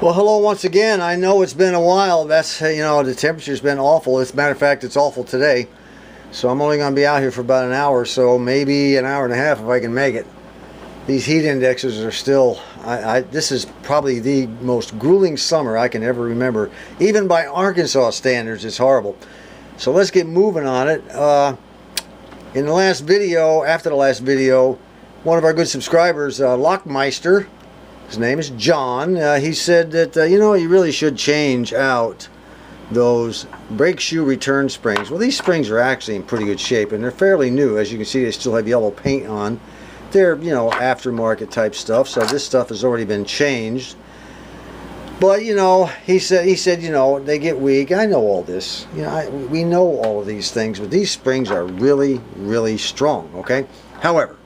Well, hello once again. I know it's been a while. That's, the temperature's been awful. As a matter of fact, it's awful today. So I'm only going to be out here for about an hour or so, maybe an hour and a half if I can make it. These heat indexes are still, this is probably the most grueling summer I can ever remember. Even by Arkansas standards, it's horrible. So let's get moving on it. In the last video, after the last video, one of our good subscribers, Lockmeister, his name is John, he said that, you really should change out those brake shoe return springs. Well, these springs are actually in pretty good shape, and they're fairly new. As you can see, they still have yellow paint on. They're, aftermarket type stuff, so this stuff has already been changed. But, he said, they get weak. I know all this. We know all of these things, but these springs are really, really strong, okay? However,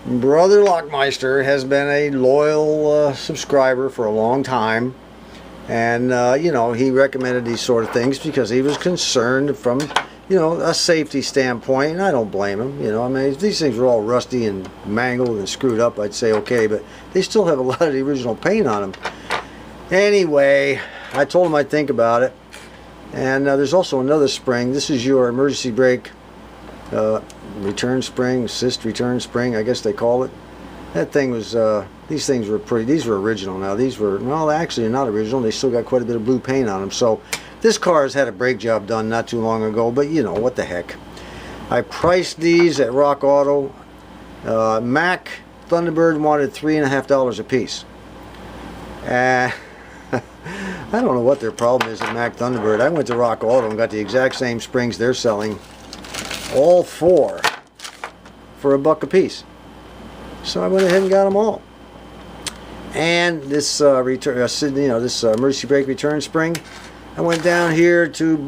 Brother Lockmeister has been a loyal subscriber for a long time. And, he recommended these sort of things because he was concerned from, a safety standpoint. And I don't blame him. if these things are all rusty and mangled and screwed up, I'd say okay. But they still have a lot of the original paint on them. Anyway, I told him I'd think about it. And there's also another spring. This is your emergency brake return spring, assist return spring, I guess they call it. That thing was, these things were pretty, these were original now. These were, well, actually they're not original. They still got quite a bit of blue paint on them. So this car has had a brake job done not too long ago, but what the heck. I priced these at Rock Auto. Mac Thunderbird wanted $3.50 a piece. I don't know what their problem is at Mac Thunderbird. I went to Rock Auto and got the exact same springs they're selling, all four, for $1 a piece. So I went ahead and got them all. And this this emergency brake return spring, I went down here to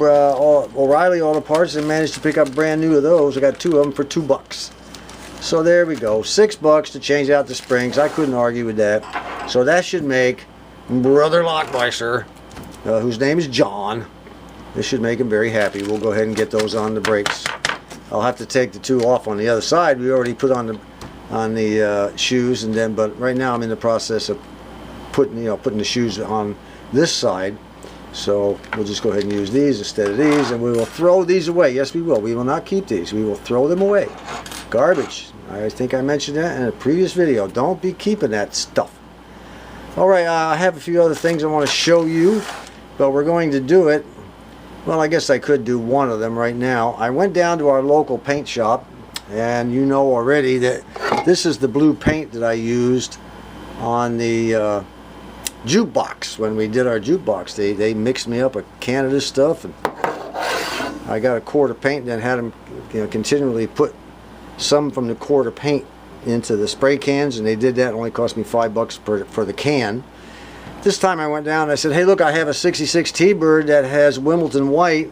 O'Reilly Auto Parts and managed to pick up brand new of those. I got 2 of them for $2. So there we go, $6 to change out the springs. I couldn't argue with that. So that should make Brother Lockmeister, whose name is John, this should make him very happy. We'll go ahead and get those on the brakes. I'll have to take the 2 off on the other side. We already put on the shoes, and then, but right now I'm in the process of putting the shoes on this side. So we'll just go ahead and use these instead of these, and we will throw these away. Yes, we will. We will not keep these. We will throw them away. Garbage. I think I mentioned that in a previous video. Don't be keeping that stuff. All right, I have a few other things I want to show you, but we're going to do it. Well, I guess I could do one of them right now. I went down to our local paint shop, and you know already that this is the blue paint that I used on the jukebox. When we did our jukebox, they mixed me up a can of this stuff, and I got a quart of paint and then had them continually put some from the quart of paint into the spray cans, and they did that. It only cost me $5 for the can. This time I went down and I said, hey, look, I have a 66 T-Bird that has Wimbledon white.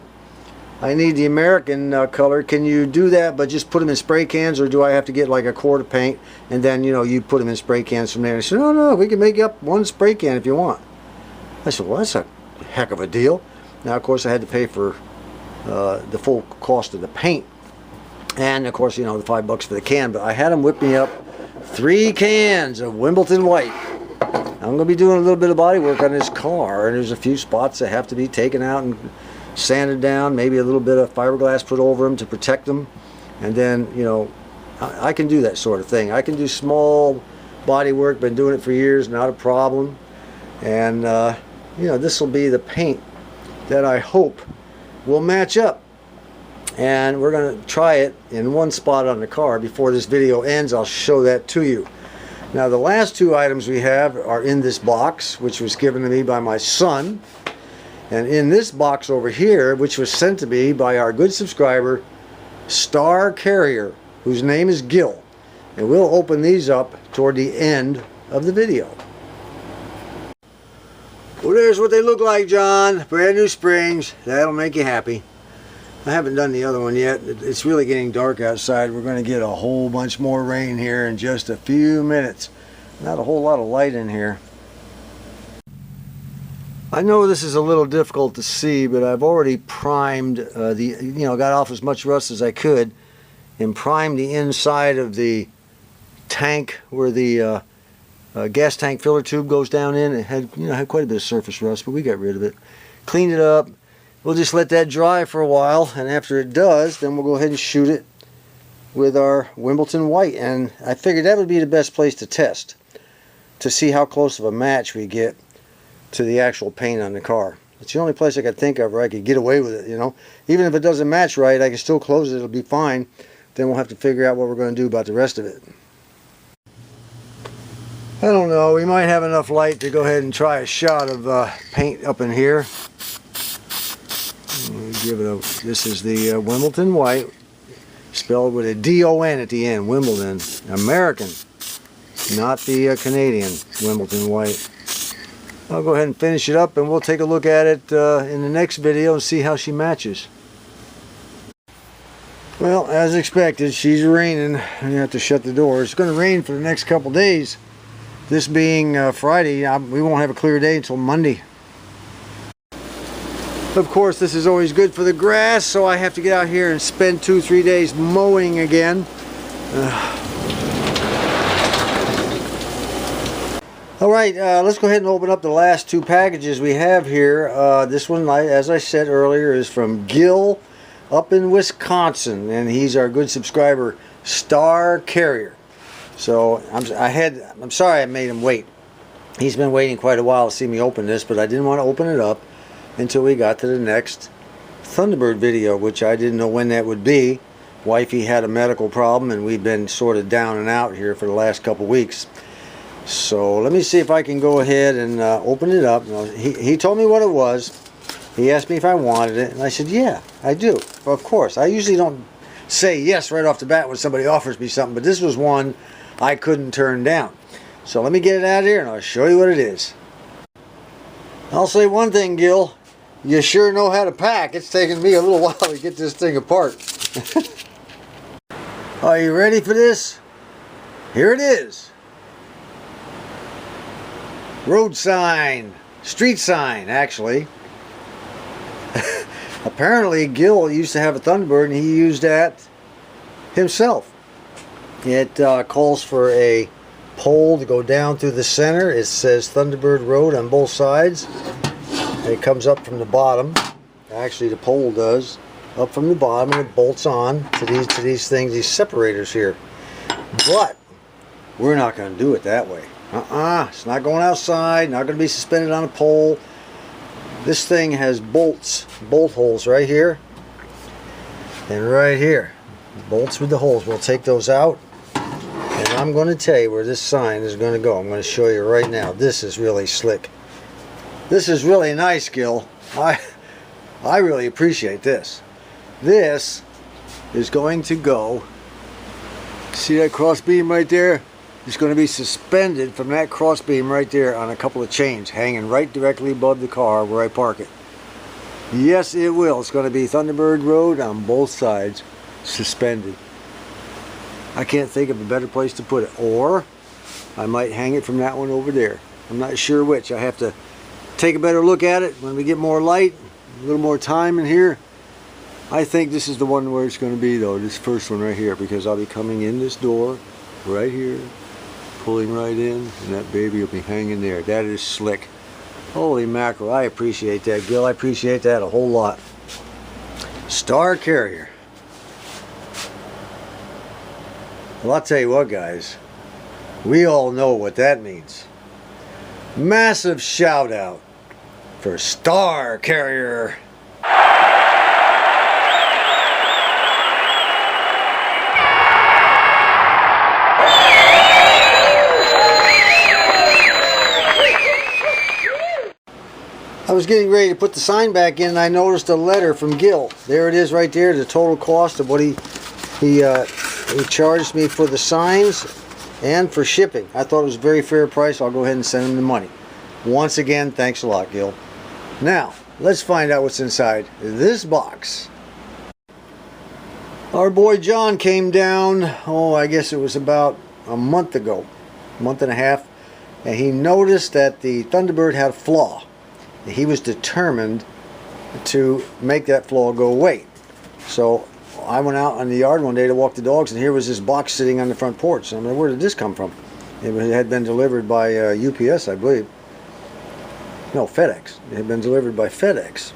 I need the American color. Can you do that, but just put them in spray cans, or do I have to get like a quart of paint and then you put them in spray cans from there? And I said, no, we can make up one spray can if you want. I said, well, that's a heck of a deal. Now, of course, I had to pay for the full cost of the paint, and of course, the $5 for the can. But I had them whip me up 3 cans of Wimbledon white. I'm going to be doing a little bit of body work on this car, and there's a few spots that have to be taken out and sanded down, maybe a little bit of fiberglass put over them to protect them, and then I can do that sort of thing. I can do small body work, been doing it for years, not a problem. And this will be the paint that I hope will match up, and we're going to try it in one spot on the car. Before this video ends, I'll show that to you. Now, the last 2 items we have are in this box, which was given to me by my son. And in this box over here, which was sent to me by our good subscriber, Star Carrier, whose name is Gil. And we'll open these up toward the end of the video. Well, there's what they look like, John. Brand new springs. That'll make you happy. I haven't done the other one yet. It's really getting dark outside. We're going to get a whole bunch more rain here in just a few minutes. Not a whole lot of light in here. I know this is a little difficult to see, but I've already primed got off as much rust as I could and primed the inside of the tank where the gas tank filler tube goes down in. It had, had quite a bit of surface rust, but we got rid of it. Cleaned it up. We'll just let that dry for a while, and after it does, then we'll go ahead and shoot it with our Wimbledon white. And I figured that would be the best place to test, to see how close of a match we get to the actual paint on the car. It's the only place I could think of where I could get away with it, Even if it doesn't match right, I can still close it. It'll be fine. Then we'll have to figure out what we're going to do about the rest of it. I don't know. We might have enough light to go ahead and try a shot of paint up in here. Give it a. This is the Wimbledon white, spelled with a D-O-N at the end. Wimbledon, American, not the Canadian Wimbledon white. I'll go ahead and finish it up, and we'll take a look at it in the next video and see how she matches. Well, as expected, she's raining. You have to shut the door. It's going to rain for the next couple days. This being Friday, we won't have a clear day until Monday. Of course, this is always good for the grass, so I have to get out here and spend 2-3 days mowing again. Alright, let's go ahead and open up the last 2 packages we have here. This one, as I said earlier, is from Gil up in Wisconsin, and he's our good subscriber, Star Carrier. So I'm sorry I made him wait. He's been waiting quite a while to see me open this, but I didn't want to open it up until we got to the next Thunderbird video, which I didn't know when that would be. Wifey had a medical problem, and we've been sort of down and out here for the last couple weeks. So let me see if I can go ahead and open it up. He told me what it was. He asked me if I wanted it, and I said, yeah, I do. Of course. I usually don't say yes right off the bat when somebody offers me something, but this was one I couldn't turn down. So let me get it out of here, and I'll show you what it is. I'll say one thing, Gil. You sure know how to pack. It's taken me a little while to get this thing apart. Are you ready for this? Here it is. Road sign. Street sign, actually. Apparently, Gil used to have a Thunderbird, and he used that himself. It calls for a pole to go down through the center. It says Thunderbird Road on both sides. It comes up from the bottom. Actually, the pole does. Up from the bottom, and it bolts on to these things, these separators here. But we're not going to do it that way. It's not going outside. Not going to be suspended on a pole. This thing has bolt holes right here and right here. Bolts with the holes. We'll take those out, and I'm going to tell you where this sign is going to go. I'm going to show you right now. This is really slick. This is really nice, Gil. I really appreciate this. This is going to go, see that cross beam right there? It's going to be suspended from that cross beam right there on a couple of chains hanging right directly above the car where I park it. Yes, it will. It's going to be Thunderbird Road on both sides, suspended. I can't think of a better place to put it. Or I might hang it from that one over there. I'm not sure which. I have to take a better look at it when we get more light, a little more time in here. I think this is the one where it's going to be, though, this first one right here, because I'll be coming in this door right here, pulling right in, and that baby will be hanging there. That is slick. Holy mackerel, I appreciate that, Gil. I appreciate that a whole lot. Star Carrier. Well, I'll tell you what, guys. We all know what that means. Massive shout out for Star Carrier. I was getting ready to put the sign back in, and I noticed a letter from Gil. There it is right there, the total cost of what he charged me for the signs and for shipping. I thought it was a very fair price. I'll go ahead and send him the money. Once again, thanks a lot, Gil. Now, let's find out what's inside this box. Our boy John came down, I guess it was about a month ago, a month and a half, and he noticed that the Thunderbird had a flaw. He was determined to make that flaw go away. So I went out on the yard one day to walk the dogs, and here was this box sitting on the front porch. And I'm like, where did this come from? It had been delivered by UPS, I believe. No, FedEx. It had been delivered by FedEx.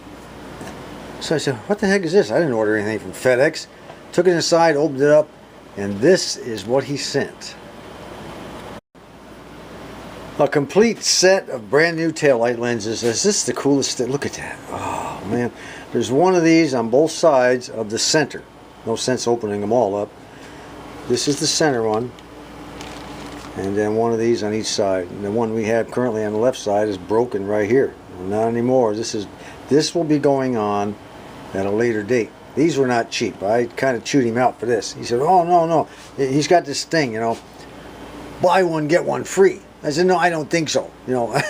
So I said, what the heck is this? I didn't order anything from FedEx. Took it inside, opened it up, and this is what he sent. A complete set of brand new taillight lenses. Is this the coolest thing? Look at that. Oh, man. There's one of these on both sides of the center. No sense opening them all up. This is the center one. And then one of these on each side. And the one we have currently on the left side is broken right here. Not anymore. This will be going on at a later date. These were not cheap. I kind of chewed him out for this. He said, oh, no. He's got this thing, you know. Buy one, get one free. I said, no, I don't think so. You know,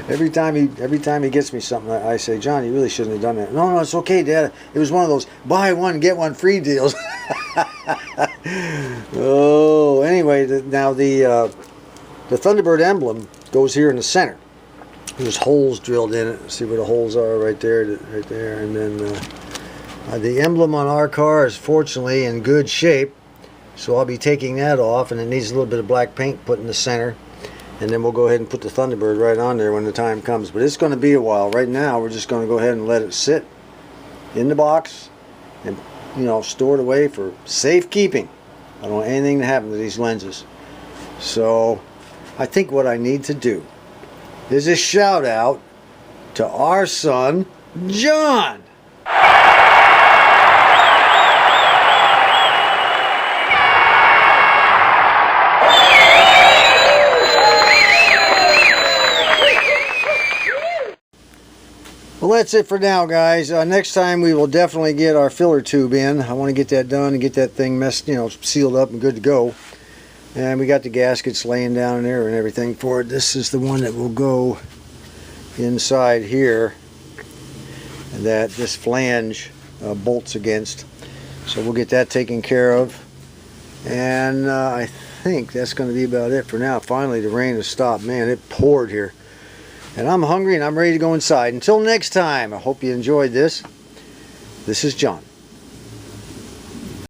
every time he gets me something, I say, John, you really shouldn't have done that. No, it's okay, Dad. It was one of those buy one, get one free deals. Oh, anyway, now the Thunderbird emblem goes here in the center. There's holes drilled in it. See where the holes are right there, and then the emblem on our car is fortunately in good shape, so I'll be taking that off, and it needs a little bit of black paint put in the center, and then we'll go ahead and put the Thunderbird right on there when the time comes. But it's going to be a while. Right now, we're just going to go ahead and let it sit in the box and, you know, store it away for safekeeping. I don't want anything to happen to these lenses. So I think what I need to do is a shout out to our son, John. Well, that's it for now, guys. Next time we will definitely get our filler tube in. I want to get that done and get that thing sealed up and good to go. And we got the gaskets laying down there and everything for it. This is the one that will go inside here, and that this flange bolts against. So we'll get that taken care of. And I think that's going to be about it for now. Finally, the rain has stopped. Man, it poured here. And I'm hungry and I'm ready to go inside. Until next time, I hope you enjoyed this. This is John.